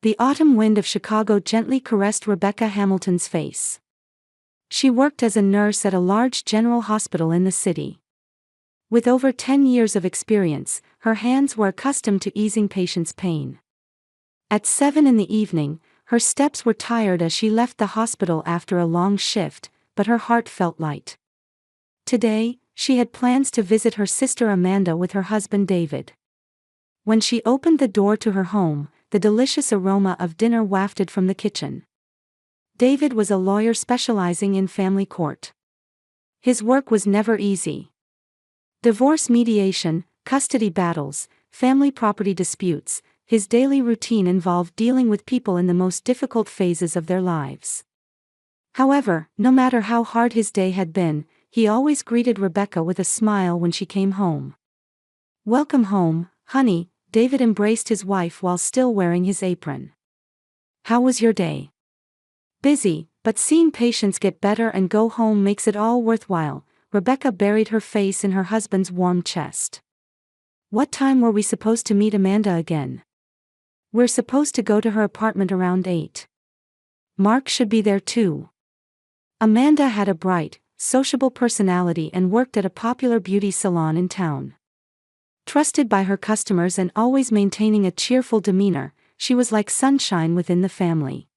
The autumn wind of Chicago gently caressed Rebecca Hamilton's face. She worked as a nurse at a large general hospital in the city. With over 10 years of experience, her hands were accustomed to easing patients' pain. At 7 in the evening, her steps were tired as she left the hospital after a long shift, but her heart felt light. Today, she had plans to visit her sister Amanda with her husband David. When she opened the door to her home, the delicious aroma of dinner wafted from the kitchen. David was a lawyer specializing in family court. His work was never easy. Divorce mediation, custody battles, family property disputes, his daily routine involved dealing with people in the most difficult phases of their lives. However, no matter how hard his day had been, he always greeted Rebecca with a smile when she came home. "Welcome home, honey," David embraced his wife while still wearing his apron. "How was your day?" "Busy, but seeing patients get better and go home makes it all worthwhile." Rebecca buried her face in her husband's warm chest. "What time were we supposed to meet Amanda again?" "We're supposed to go to her apartment around 8. Mark should be there too." Amanda had a bright, sociable personality and worked at a popular beauty salon in town. Trusted by her customers and always maintaining a cheerful demeanor, she was like sunshine within the family.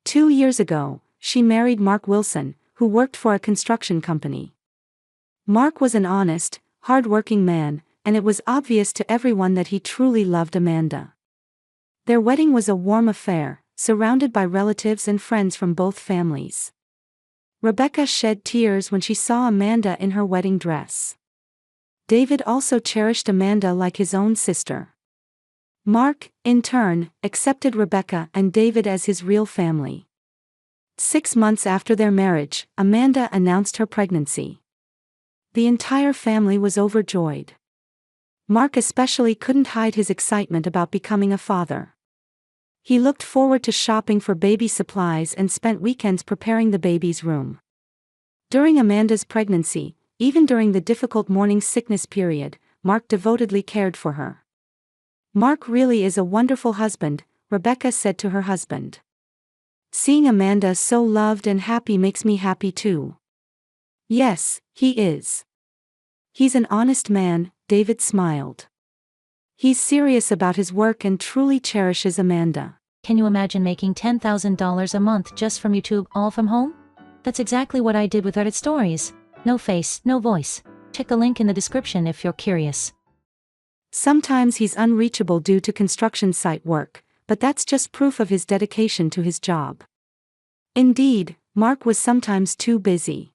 2 years ago, she married Mark Wilson, who worked for a construction company. Mark was an honest, hard-working man, and it was obvious to everyone that he truly loved Amanda. Their wedding was a warm affair, surrounded by relatives and friends from both families. Rebecca shed tears when she saw Amanda in her wedding dress. David also cherished Amanda like his own sister. Mark, in turn, accepted Rebecca and David as his real family. 6 months after their marriage, Amanda announced her pregnancy. The entire family was overjoyed. Mark especially couldn't hide his excitement about becoming a father. He looked forward to shopping for baby supplies and spent weekends preparing the baby's room. During Amanda's pregnancy, even during the difficult morning sickness period, Mark devotedly cared for her. "Mark really is a wonderful husband," Rebecca said to her husband. "Seeing Amanda so loved and happy makes me happy too." "Yes, he is. He's an honest man," David smiled. "He's serious about his work and truly cherishes Amanda." Can you imagine making $10,000 a month just from YouTube, all from home? That's exactly what I did with Reddit Stories. No face, no voice. Check the link in the description if you're curious. Sometimes he's unreachable due to construction site work, but that's just proof of his dedication to his job. Indeed, Mark was sometimes too busy.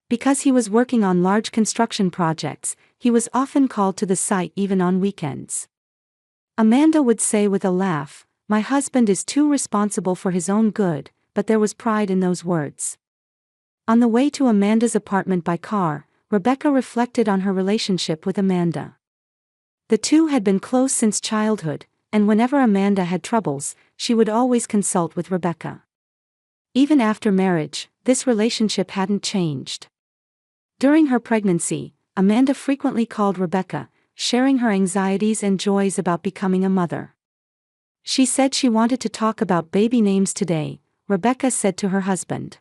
Because he was working on large construction projects, he was often called to the site even on weekends. Amanda would say with a laugh, "My husband is too responsible for his own good," but there was pride in those words. On the way to Amanda's apartment by car, Rebecca reflected on her relationship with Amanda. The two had been close since childhood, and whenever Amanda had troubles, she would always consult with Rebecca. Even after marriage, this relationship hadn't changed. During her pregnancy, Amanda frequently called Rebecca, sharing her anxieties and joys about becoming a mother. She said she wanted to talk about baby names today, Rebecca said to her husband.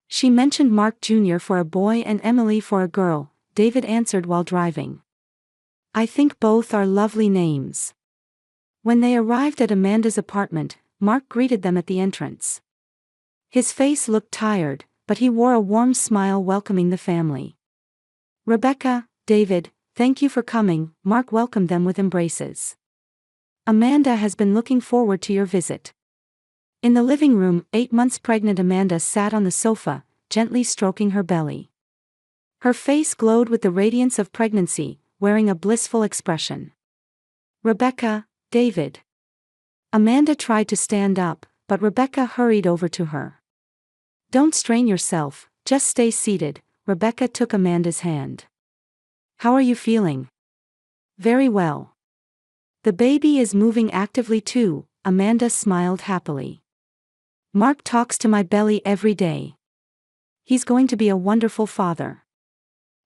She mentioned Mark Jr. for a boy and Emily for a girl, David answered while driving. "I think both are lovely names." When they arrived at Amanda's apartment, Mark greeted them at the entrance. His face looked tired, but he wore a warm smile welcoming the family. "Rebecca, David, thank you for coming," Mark welcomed them with embraces. "Amanda has been looking forward to your visit." In the living room, 8 months pregnant Amanda sat on the sofa, gently stroking her belly. Her face glowed with the radiance of pregnancy, wearing a blissful expression. "Rebecca, David." Amanda tried to stand up, but Rebecca hurried over to her. "Don't strain yourself, just stay seated," Rebecca took Amanda's hand. "How are you feeling?" "Very well. The baby is moving actively too," Amanda smiled happily. "Mark talks to my belly every day. He's going to be a wonderful father."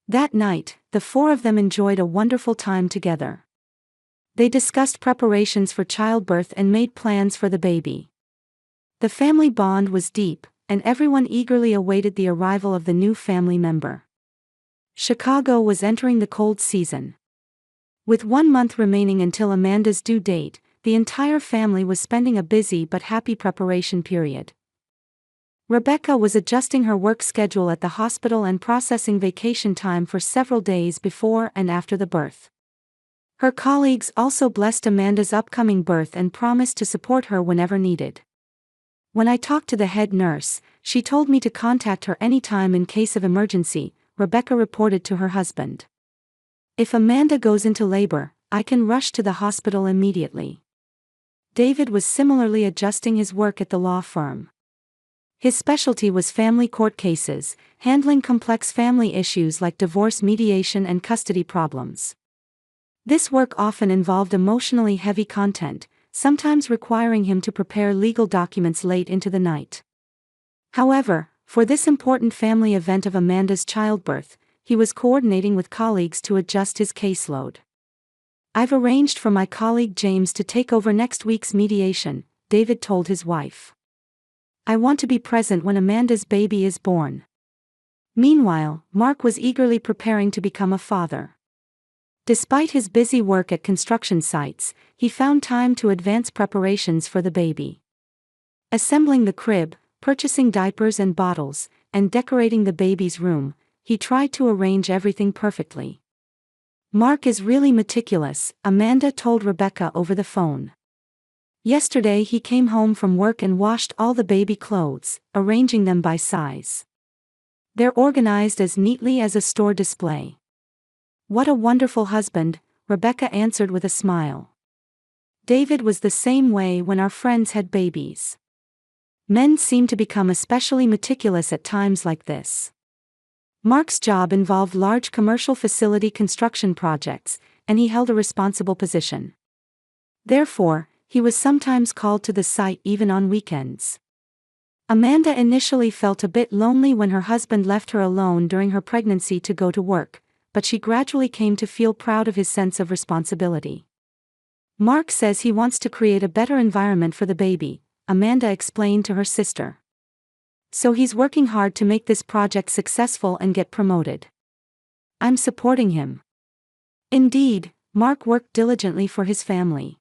That night, the 4 of them enjoyed a wonderful time together. They discussed preparations for childbirth and made plans for the baby. The family bond was deep, and everyone eagerly awaited the arrival of the new family member. Chicago was entering the cold season. With 1 month remaining until Amanda's due date, the entire family was spending a busy but happy preparation period. Rebecca was adjusting her work schedule at the hospital and processing vacation time for several days before and after the birth. Her colleagues also blessed Amanda's upcoming birth and promised to support her whenever needed. When I talked to the head nurse, she told me to contact her anytime in case of emergency, Rebecca reported to her husband. If Amanda goes into labor, I can rush to the hospital immediately. David was similarly adjusting his work at the law firm. His specialty was family court cases, handling complex family issues like divorce mediation and custody problems. This work often involved emotionally heavy content, sometimes requiring him to prepare legal documents late into the night. However, for this important family event of Amanda's childbirth, he was coordinating with colleagues to adjust his caseload. I've arranged for my colleague James to take over next week's mediation, David told his wife. I want to be present when Amanda's baby is born. Meanwhile, Mark was eagerly preparing to become a father. Despite his busy work at construction sites, he found time to advance preparations for the baby. Assembling the crib, purchasing diapers and bottles, and decorating the baby's room, he tried to arrange everything perfectly. Mark is really meticulous, Amanda told Rebecca over the phone. Yesterday he came home from work and washed all the baby clothes, arranging them by size. They're organized as neatly as a store display. What a wonderful husband, Rebecca answered with a smile. David was the same way when our friends had babies. Men seem to become especially meticulous at times like this. Mark's job involved large commercial facility construction projects, and he held a responsible position. Therefore, he was sometimes called to the site even on weekends. Amanda initially felt a bit lonely when her husband left her alone during her pregnancy to go to work, but she gradually came to feel proud of his sense of responsibility. Mark says he wants to create a better environment for the baby, Amanda explained to her sister. So he's working hard to make this project successful and get promoted. I'm supporting him. Indeed, Mark worked diligently for his family.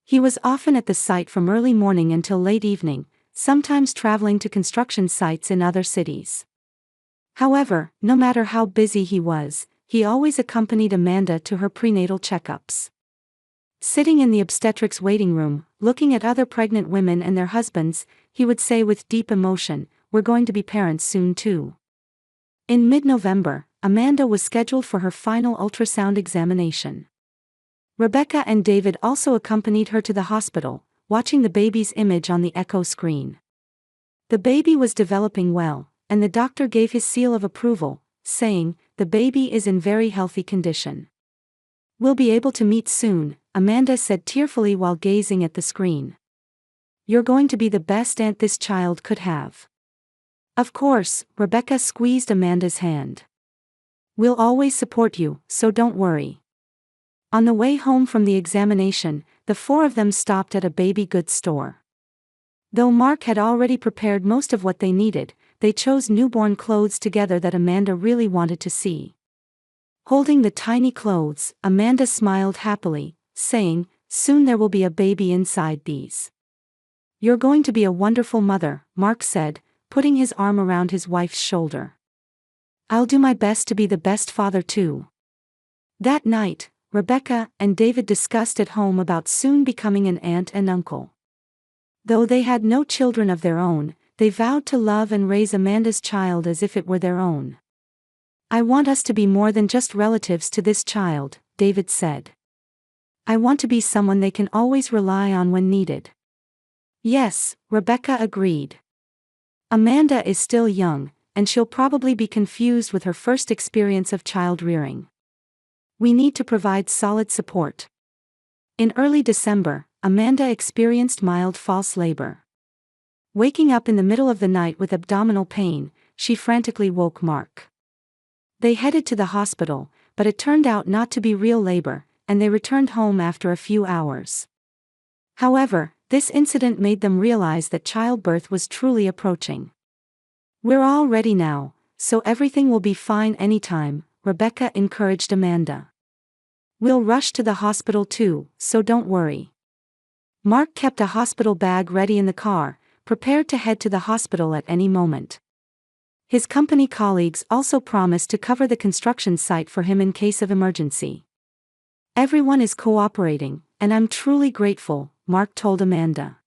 He was often at the site from early morning until late evening, sometimes traveling to construction sites in other cities. However, no matter how busy he was, he always accompanied Amanda to her prenatal checkups. Sitting in the obstetrics waiting room, looking at other pregnant women and their husbands, he would say with deep emotion, "We're going to be parents soon too." In mid-November, Amanda was scheduled for her final ultrasound examination. Rebecca and David also accompanied her to the hospital, watching the baby's image on the echo screen. The baby was developing well, and the doctor gave his seal of approval, saying, "The baby is in very healthy condition. We'll be able to meet soon," Amanda said tearfully while gazing at the screen. "You're going to be the best aunt this child could have." Of course, Rebecca squeezed Amanda's hand. "We'll always support you, so don't worry." On the way home from the examination, the four of them stopped at a baby goods store. Though Mark had already prepared most of what they needed, they chose newborn clothes together that Amanda really wanted to see. Holding the tiny clothes, Amanda smiled happily, saying, "Soon there will be a baby inside these." "You're going to be a wonderful mother," Mark said, putting his arm around his wife's shoulder. "I'll do my best to be the best father too." That night, Rebecca and David discussed at home about soon becoming an aunt and uncle. Though they had no children of their own, they vowed to love and raise Amanda's child as if it were their own. "I want us to be more than just relatives to this child," David said. "I want to be someone they can always rely on when needed." "Yes," Rebecca agreed. "Amanda is still young, and she'll probably be confused with her first experience of child rearing. We need to provide solid support." In early December, Amanda experienced mild false labor. Waking up in the middle of the night with abdominal pain, she frantically woke Mark. They headed to the hospital, but it turned out not to be real labor, and they returned home after a few hours. However, this incident made them realize that childbirth was truly approaching. "We're all ready now, so everything will be fine anytime," Rebecca encouraged Amanda. "We'll rush to the hospital too, so don't worry." Mark kept a hospital bag ready in the car, prepared to head to the hospital at any moment. His company colleagues also promised to cover the construction site for him in case of emergency. "Everyone is cooperating, and I'm truly grateful," Mark told Amanda.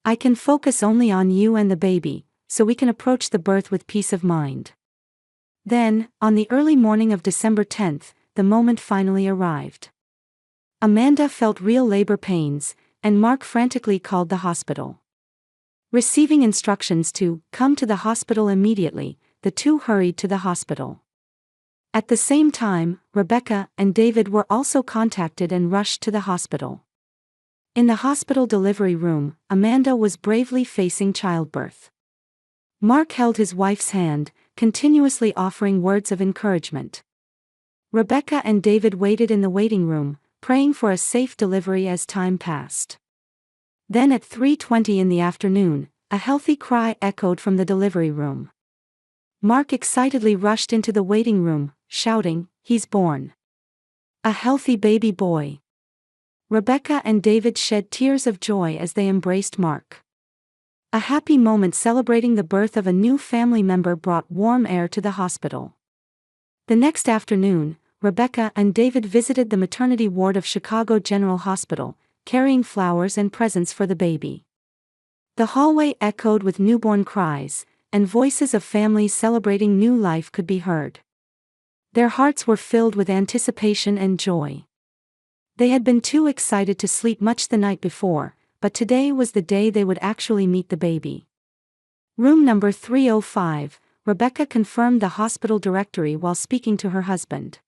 "I can focus only on you and the baby, so we can approach the birth with peace of mind." Then, on the early morning of December 10th, the moment finally arrived. Amanda felt real labor pains, and Mark frantically called the hospital. Receiving instructions to come to the hospital immediately, the two hurried to the hospital. At the same time, Rebecca and David were also contacted and rushed to the hospital. In the hospital delivery room, Amanda was bravely facing childbirth. Mark held his wife's hand, continuously offering words of encouragement. Rebecca and David waited in the waiting room, praying for a safe delivery as time passed. Then at 3:20 in the afternoon, a healthy cry echoed from the delivery room. Mark excitedly rushed into the waiting room, shouting, "He's born! A healthy baby boy!" Rebecca and David shed tears of joy as they embraced Mark. A happy moment celebrating the birth of a new family member brought warm air to the hospital. The next afternoon, Rebecca and David visited the maternity ward of Chicago General Hospital, carrying flowers and presents for the baby. The hallway echoed with newborn cries, and voices of families celebrating new life could be heard. Their hearts were filled with anticipation and joy. They had been too excited to sleep much the night before, but today was the day they would actually meet the baby. Room number 305, Rebecca confirmed the hospital directory while speaking to her husband.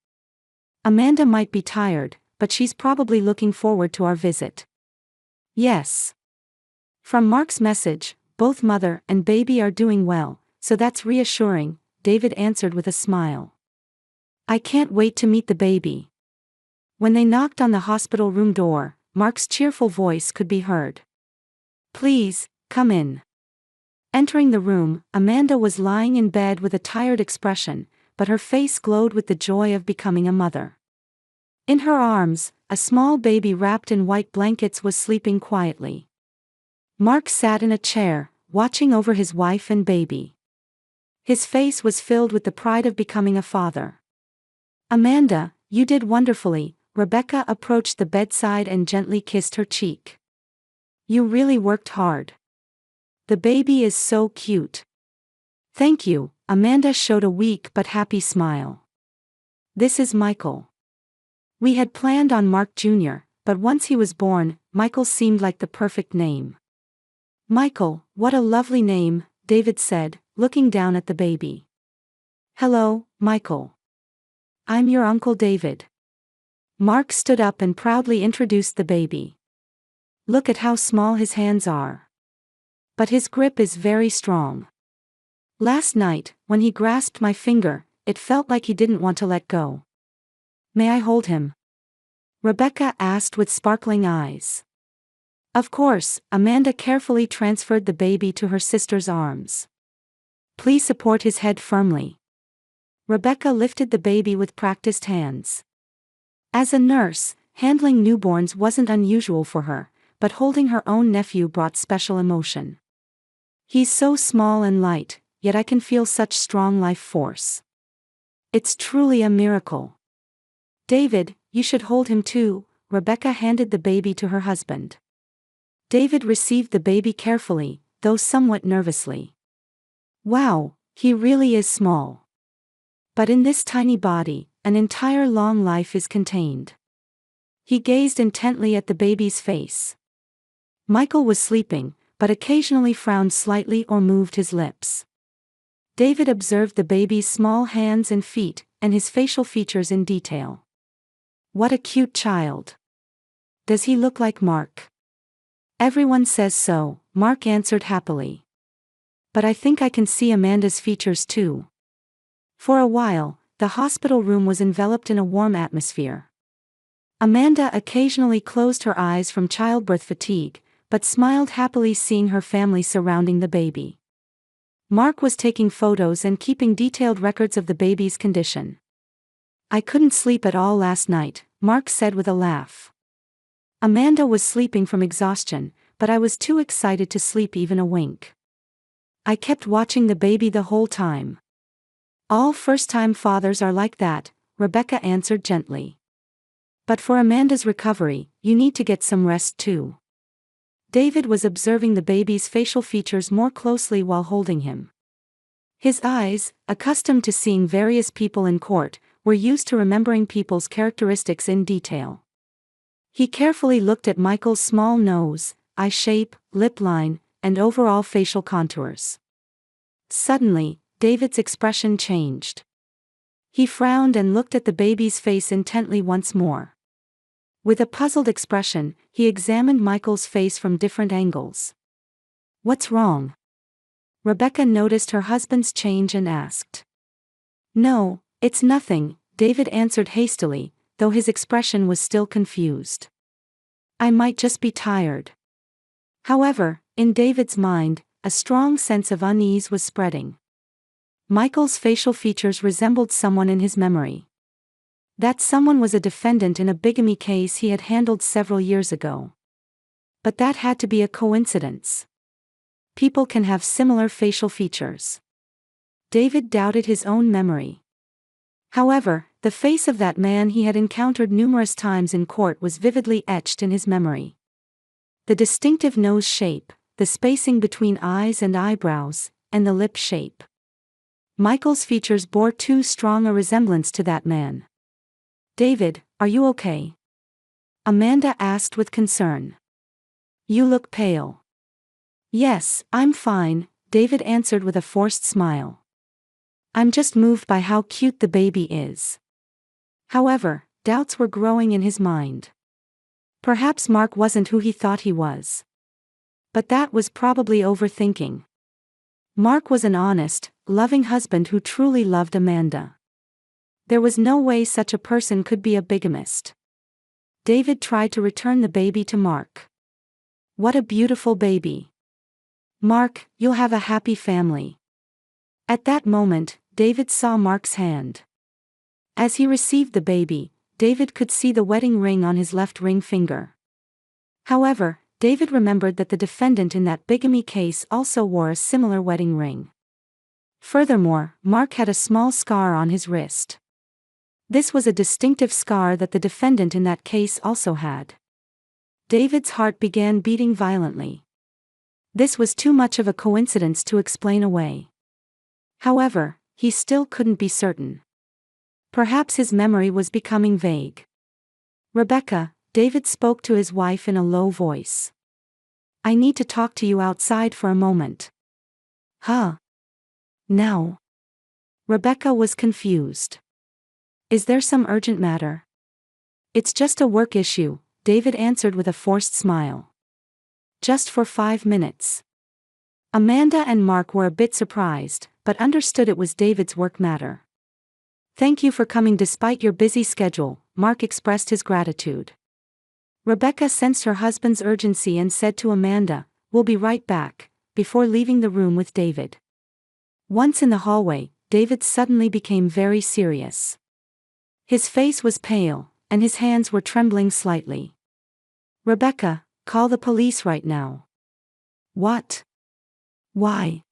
"Amanda might be tired, but she's probably looking forward to our visit." "Yes." From Mark's message, "Both mother and baby are doing well, so that's reassuring," David answered with a smile. "I can't wait to meet the baby." When they knocked on the hospital room door, Mark's cheerful voice could be heard. "Please, come in." Entering the room, Amanda was lying in bed with a tired expression, but her face glowed with the joy of becoming a mother. In her arms, a small baby wrapped in white blankets was sleeping quietly. Mark sat in a chair, watching over his wife and baby. His face was filled with the pride of becoming a father. "Amanda, you did wonderfully," Rebecca approached the bedside and gently kissed her cheek. "You really worked hard. The baby is so cute." "Thank you," Amanda showed a weak but happy smile. "This is Michael." We had planned on Mark Jr., but once he was born, Michael seemed like the perfect name. "Michael, what a lovely name," David said, looking down at the baby. "Hello, Michael. I'm your Uncle David." Mark stood up and proudly introduced the baby. "Look at how small his hands are. But his grip is very strong. Last night, when he grasped my finger, it felt like he didn't want to let go." "May I hold him?" Rebecca asked with sparkling eyes. Of course, Amanda carefully transferred the baby to her sister's arms. "Please support his head firmly." Rebecca lifted the baby with practiced hands. As a nurse, handling newborns wasn't unusual for her, but holding her own nephew brought special emotion. "He's so small and light, yet I can feel such strong life force. It's truly a miracle." "David, you should hold him too," Rebecca handed the baby to her husband. David received the baby carefully, though somewhat nervously. "Wow, he really is small. But in this tiny body, an entire long life is contained." He gazed intently at the baby's face. Michael was sleeping, but occasionally frowned slightly or moved his lips. David observed the baby's small hands and feet, and his facial features in detail. "What a cute child. Does he look like Mark?" "Everyone says so," Mark answered happily. "But I think I can see Amanda's features too." For a while, the hospital room was enveloped in a warm atmosphere. Amanda occasionally closed her eyes from childbirth fatigue, but smiled happily seeing her family surrounding the baby. Mark was taking photos and keeping detailed records of the baby's condition. "I couldn't sleep at all last night," Mark said with a laugh. Amanda was sleeping from exhaustion, but I was too excited to sleep even a wink. "I kept watching the baby the whole time." "All first-time fathers are like that," Rebecca answered gently. "But for Amanda's recovery, you need to get some rest too." David was observing the baby's facial features more closely while holding him. His eyes, accustomed to seeing various people in court, were used to remembering people's characteristics in detail. He carefully looked at Michael's small nose, eye shape, lip line, and overall facial contours. Suddenly, David's expression changed. He frowned and looked at the baby's face intently once more. With a puzzled expression, he examined Michael's face from different angles. "What's wrong?" Rebecca noticed her husband's change and asked. "No, it's nothing," David answered hastily, though his expression was still confused. "I might just be tired." However, in David's mind, a strong sense of unease was spreading. Michael's facial features resembled someone in his memory. That someone was a defendant in a bigamy case he had handled several years ago. But that had to be a coincidence. People can have similar facial features. David doubted his own memory. However, the face of that man he had encountered numerous times in court was vividly etched in his memory. The distinctive nose shape, the spacing between eyes and eyebrows, and the lip shape. Michael's features bore too strong a resemblance to that man. "David, are you okay?" Amanda asked with concern. "You look pale." "Yes, I'm fine," David answered with a forced smile. "I'm just moved by how cute the baby is." However, doubts were growing in his mind. Perhaps Mark wasn't who he thought he was. But that was probably overthinking. Mark was an honest, loving husband who truly loved Amanda. There was no way such a person could be a bigamist. David tried to return the baby to Mark. "What a beautiful baby. Mark, you'll have a happy family." At that moment, David saw Mark's hand. As he received the baby, David could see the wedding ring on his left ring finger. However, David remembered that the defendant in that bigamy case also wore a similar wedding ring. Furthermore, Mark had a small scar on his wrist. This was a distinctive scar that the defendant in that case also had. David's heart began beating violently. This was too much of a coincidence to explain away. However, he still couldn't be certain. Perhaps his memory was becoming vague. "Rebecca," David spoke to his wife in a low voice. "I need to talk to you outside for a moment." "Huh? Now?" Rebecca was confused. "Is there some urgent matter?" "It's just a work issue," David answered with a forced smile. "Just for 5 minutes." Amanda and Mark were a bit surprised, but understood it was David's work matter. "Thank you for coming despite your busy schedule," Mark expressed his gratitude. Rebecca sensed her husband's urgency and said to Amanda, "We'll be right back," before leaving the room with David. Once in the hallway, David suddenly became very serious. His face was pale, and his hands were trembling slightly. "Rebecca, call the police right now." "What? Why?"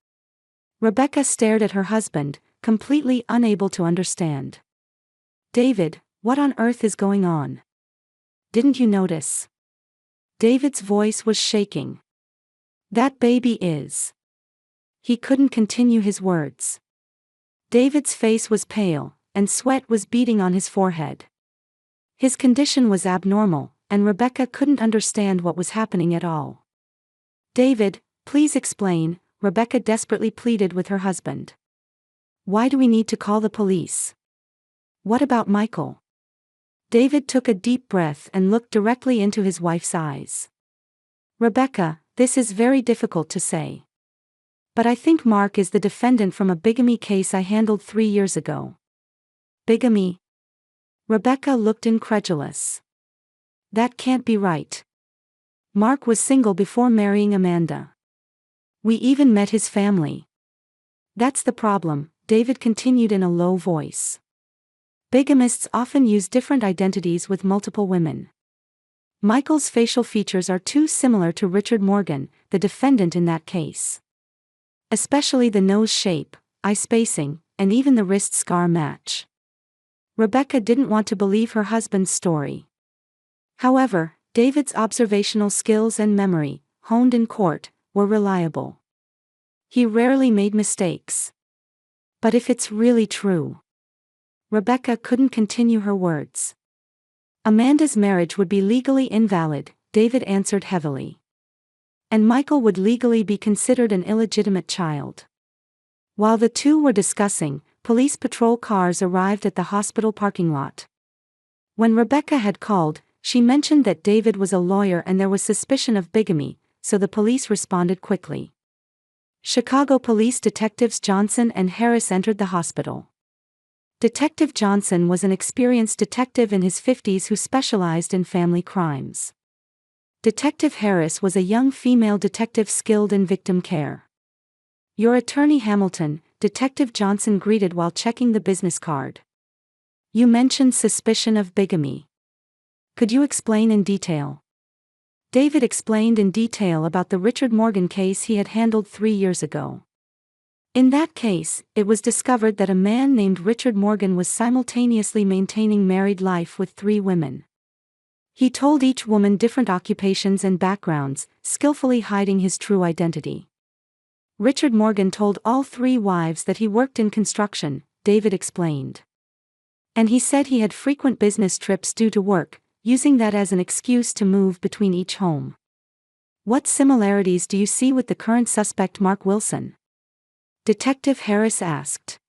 Rebecca stared at her husband, completely unable to understand. "David, what on earth is going on? Didn't you notice?" David's voice was shaking. "That baby is..." He couldn't continue his words. David's face was pale, and sweat was beading on his forehead. His condition was abnormal, and Rebecca couldn't understand what was happening at all. "David, please explain," Rebecca desperately pleaded with her husband. "Why do we need to call the police? What about Michael?" David took a deep breath and looked directly into his wife's eyes. "Rebecca, this is very difficult to say. But I think Mark is the defendant from a bigamy case I handled 3 years ago." "Bigamy?" Rebecca looked incredulous. That can't be right. Mark was single before marrying Amanda. We even met his family. That's the problem, David continued in a low voice. Bigamists often use different identities with multiple women. Michael's facial features are too similar to Richard Morgan, the defendant in that case. Especially the nose shape, eye spacing, and even the wrist scar match. Rebecca didn't want to believe her husband's story. However, David's observational skills and memory, honed in court, were reliable. He rarely made mistakes. But if it's really true... Rebecca couldn't continue her words. Amanda's marriage would be legally invalid, David answered heavily. And Michael would legally be considered an illegitimate child. While the two were discussing, police patrol cars arrived at the hospital parking lot. When Rebecca had called, she mentioned that David was a lawyer and there was suspicion of bigamy, so the police responded quickly. Chicago police detectives Johnson and Harris entered the hospital. Detective Johnson was an experienced detective in his 50s who specialized in family crimes. Detective Harris was a young female detective skilled in victim care. "Your attorney Hamilton," Detective Johnson greeted while checking the business card. "You mentioned suspicion of bigamy. Could you explain in detail?" David explained in detail about the Richard Morgan case he had handled 3 years ago. In that case, it was discovered that a man named Richard Morgan was simultaneously maintaining married life with 3 women. He told each woman different occupations and backgrounds, skillfully hiding his true identity. Richard Morgan told all 3 wives that he worked in construction, David explained. And he said he had frequent business trips due to work, using that as an excuse to move between each home. "What similarities do you see with the current suspect Mark Wilson?" Detective Harris asked.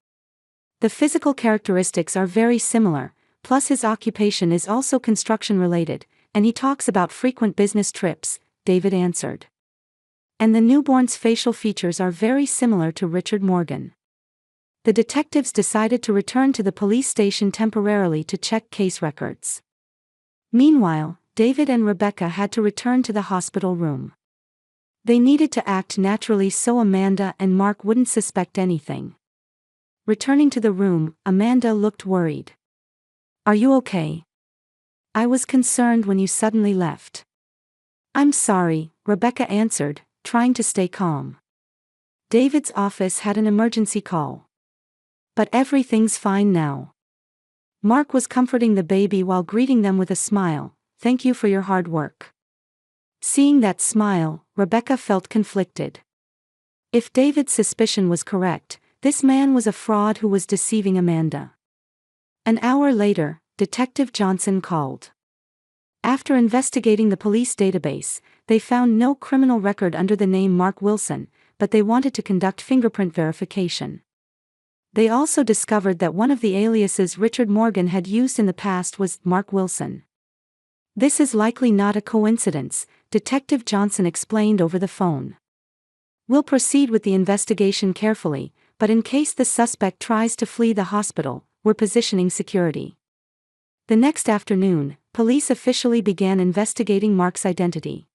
"The physical characteristics are very similar, plus his occupation is also construction-related, and he talks about frequent business trips," David answered. "And the newborn's facial features are very similar to Richard Morgan." The detectives decided to return to the police station temporarily to check case records. Meanwhile, David and Rebecca had to return to the hospital room. They needed to act naturally so Amanda and Mark wouldn't suspect anything. Returning to the room, Amanda looked worried. "Are you okay? I was concerned when you suddenly left." "I'm sorry," Rebecca answered, trying to stay calm. "David's office had an emergency call. But everything's fine now." Mark was comforting the baby while greeting them with a smile. "Thank you for your hard work." Seeing that smile, Rebecca felt conflicted. If David's suspicion was correct, this man was a fraud who was deceiving Amanda. An hour later, Detective Johnson called. After investigating the police database, they found no criminal record under the name Mark Wilson, but they wanted to conduct fingerprint verification. They also discovered that one of the aliases Richard Morgan had used in the past was Mark Wilson. "This is likely not a coincidence," Detective Johnson explained over the phone. "We'll proceed with the investigation carefully, but in case the suspect tries to flee the hospital, we're positioning security." The next afternoon, police officially began investigating Mark's identity.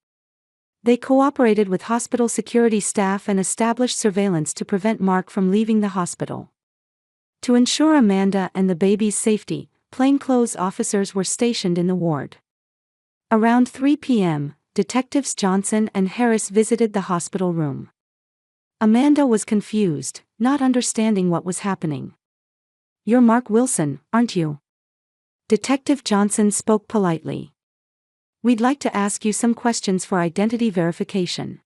They cooperated with hospital security staff and established surveillance to prevent Mark from leaving the hospital. To ensure Amanda and the baby's safety, plainclothes officers were stationed in the ward. Around 3 p.m., Detectives Johnson and Harris visited the hospital room. Amanda was confused, not understanding what was happening. "You're Mark Wilson, aren't you?" Detective Johnson spoke politely. "We'd like to ask you some questions for identity verification."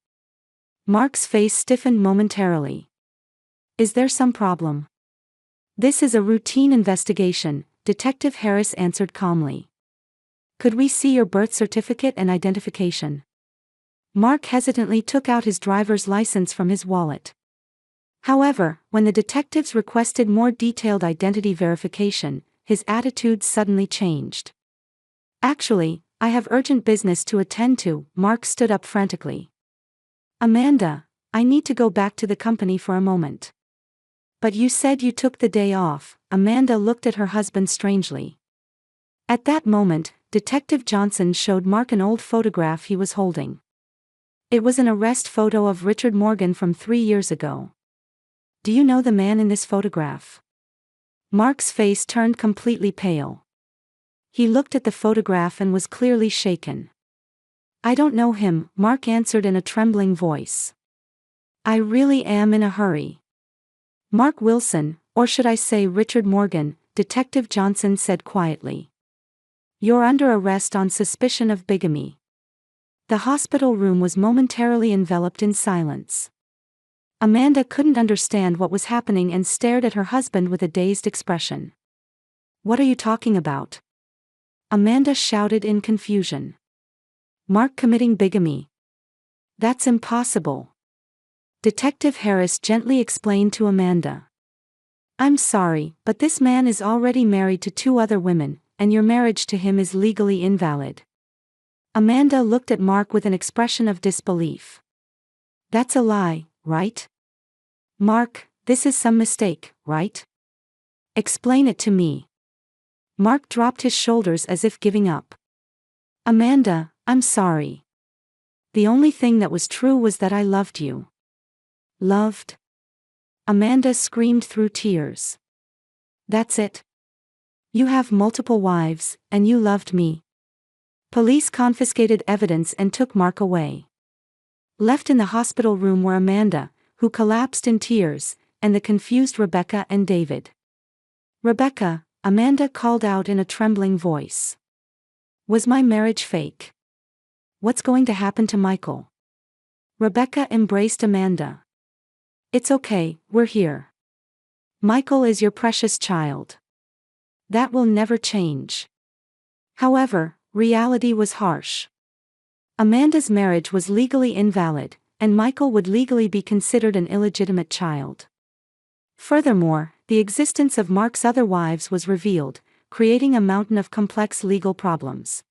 Mark's face stiffened momentarily. "Is there some problem?" "This is a routine investigation," Detective Harris answered calmly. "Could we see your birth certificate and identification?" Mark hesitantly took out his driver's license from his wallet. However, when the detectives requested more detailed identity verification, his attitude suddenly changed. "Actually, I have urgent business to attend to," Mark stood up frantically. "Amanda, I need to go back to the company for a moment." "But you said you took the day off," Amanda looked at her husband strangely. At that moment, Detective Johnson showed Mark an old photograph he was holding. It was an arrest photo of Richard Morgan from 3 years ago. Do you know the man in this photograph? Mark's face turned completely pale. He looked at the photograph and was clearly shaken. I don't know him, Mark answered in a trembling voice. I really am in a hurry. Mark Wilson, or should I say Richard Morgan, Detective Johnson said quietly. You're under arrest on suspicion of bigamy. The hospital room was momentarily enveloped in silence. Amanda couldn't understand what was happening and stared at her husband with a dazed expression. What are you talking about? Amanda shouted in confusion. Mark committing bigamy. That's impossible. Detective Harris gently explained to Amanda. I'm sorry, but this man is already married to 2 other women, and your marriage to him is legally invalid. Amanda looked at Mark with an expression of disbelief. That's a lie, right? Mark, this is some mistake, right? Explain it to me. Mark dropped his shoulders as if giving up. Amanda, I'm sorry. The only thing that was true was that I loved you. Loved? Amanda screamed through tears. That's it. You have multiple wives, and you loved me. Police confiscated evidence and took Mark away. Left in the hospital room were Amanda, who collapsed in tears, and the confused Rebecca and David. Rebecca, Amanda called out in a trembling voice. Was my marriage fake? What's going to happen to Michael? Rebecca embraced Amanda. It's okay, we're here. Michael is your precious child. That will never change. However, reality was harsh. Amanda's marriage was legally invalid, and Michael would legally be considered an illegitimate child. Furthermore, the existence of Mark's other wives was revealed, creating a mountain of complex legal problems.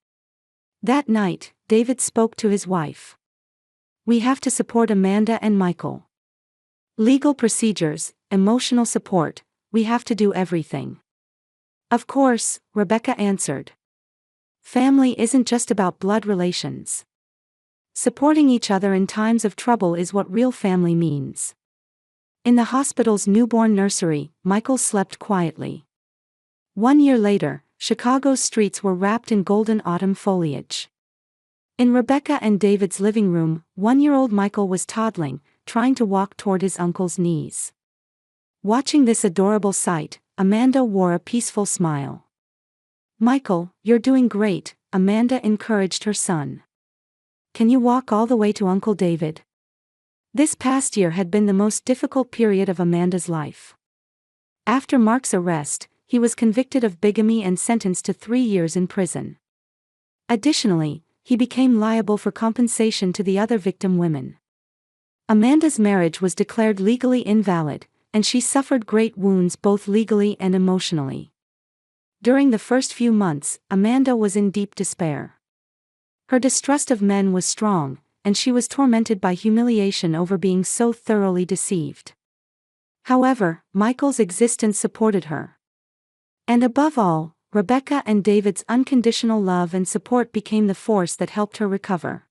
That night, David spoke to his wife. We have to support Amanda and Michael. Legal procedures, emotional support, we have to do everything. Of course, Rebecca answered. Family isn't just about blood relations. Supporting each other in times of trouble is what real family means. In the hospital's newborn nursery, Michael slept quietly. 1 year later, Chicago's streets were wrapped in golden autumn foliage. In Rebecca and David's living room, 1-year-old Michael was toddling, trying to walk toward his uncle's knees. Watching this adorable sight, Amanda wore a peaceful smile. Michael, you're doing great, Amanda encouraged her son. Can you walk all the way to Uncle David? This past year had been the most difficult period of Amanda's life. After Mark's arrest, he was convicted of bigamy and sentenced to 3 years in prison. Additionally, he became liable for compensation to the other victim women. Amanda's marriage was declared legally invalid, and she suffered great wounds both legally and emotionally. During the first few months, Amanda was in deep despair. Her distrust of men was strong, and she was tormented by humiliation over being so thoroughly deceived. However, Michael's existence supported her. And above all, Rebecca and David's unconditional love and support became the force that helped her recover.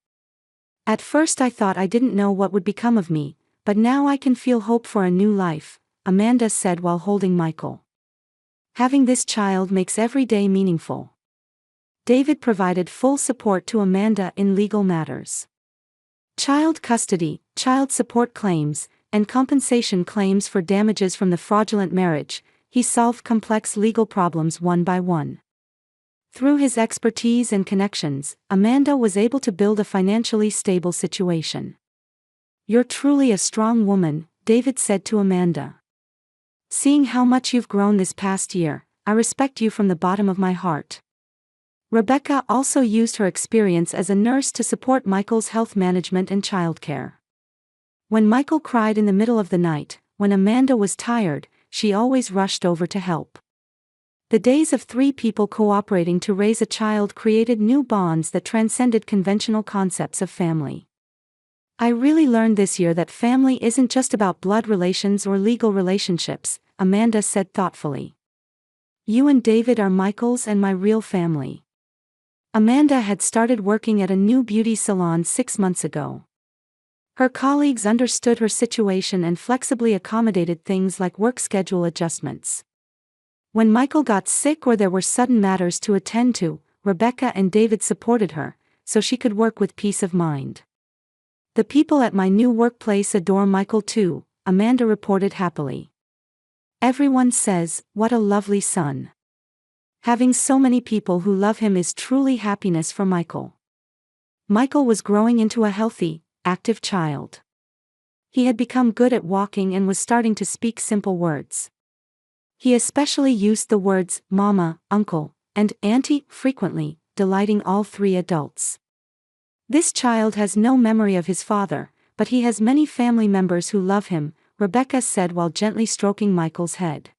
At first I thought I didn't know what would become of me, but now I can feel hope for a new life, Amanda said while holding Michael. Having this child makes every day meaningful. David provided full support to Amanda in legal matters. Child custody, child support claims, and compensation claims for damages from the fraudulent marriage, he solved complex legal problems one by one. Through his expertise and connections, Amanda was able to build a financially stable situation. You're truly a strong woman, David said to Amanda. Seeing how much you've grown this past year, I respect you from the bottom of my heart. Rebecca also used her experience as a nurse to support Michael's health management and childcare. When Michael cried in the middle of the night, when Amanda was tired, she always rushed over to help. The days of 3 people cooperating to raise a child created new bonds that transcended conventional concepts of family. I really learned this year that family isn't just about blood relations or legal relationships, Amanda said thoughtfully. You and David are Michael's and my real family. Amanda had started working at a new beauty salon 6 months ago. Her colleagues understood her situation and flexibly accommodated things like work schedule adjustments. When Michael got sick or there were sudden matters to attend to, Rebecca and David supported her, so she could work with peace of mind. "The people at my new workplace adore Michael too," Amanda reported happily. "Everyone says, 'What a lovely son.' Having so many people who love him is truly happiness for Michael." Michael was growing into a healthy, active child. He had become good at walking and was starting to speak simple words. He especially used the words mama, uncle, and auntie frequently, delighting all three adults. "This child has no memory of his father, but he has many family members who love him," Rebecca said while gently stroking Michael's head.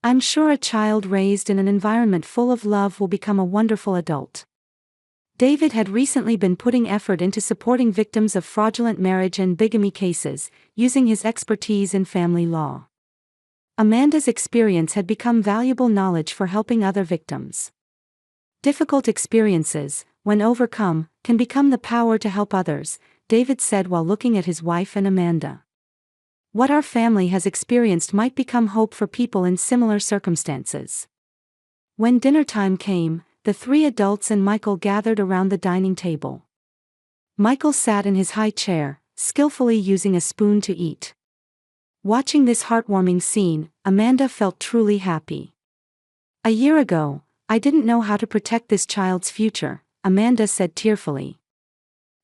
"I'm sure a child raised in an environment full of love will become a wonderful adult." David had recently been putting effort into supporting victims of fraudulent marriage and bigamy cases, using his expertise in family law. Amanda's experience had become valuable knowledge for helping other victims. "Difficult experiences, when overcome, can become the power to help others," David said while looking at his wife and Amanda. "What our family has experienced might become hope for people in similar circumstances." When dinner time came, the three adults and Michael gathered around the dining table. Michael sat in his high chair, skillfully using a spoon to eat. Watching this heartwarming scene, Amanda felt truly happy. "A year ago, I didn't know how to protect this child's future," Amanda said tearfully.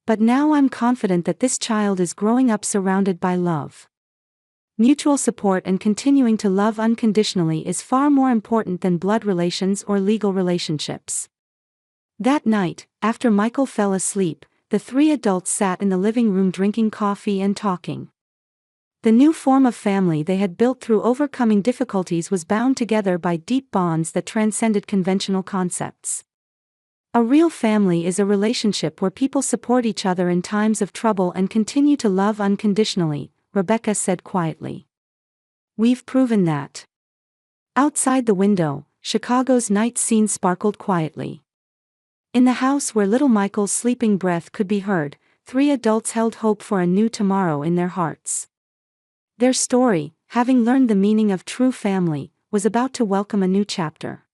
"But now I'm confident that this child is growing up surrounded by love. Mutual support and continuing to love unconditionally is far more important than blood relations or legal relationships." That night, after Michael fell asleep, the three adults sat in the living room drinking coffee and talking. The new form of family they had built through overcoming difficulties was bound together by deep bonds that transcended conventional concepts. "A real family is a relationship where people support each other in times of trouble and continue to love unconditionally," Rebecca said quietly. "We've proven that." Outside the window, Chicago's night scene sparkled quietly. In the house where little Michael's sleeping breath could be heard, three adults held hope for a new tomorrow in their hearts. Their story, having learned the meaning of true family, was about to welcome a new chapter.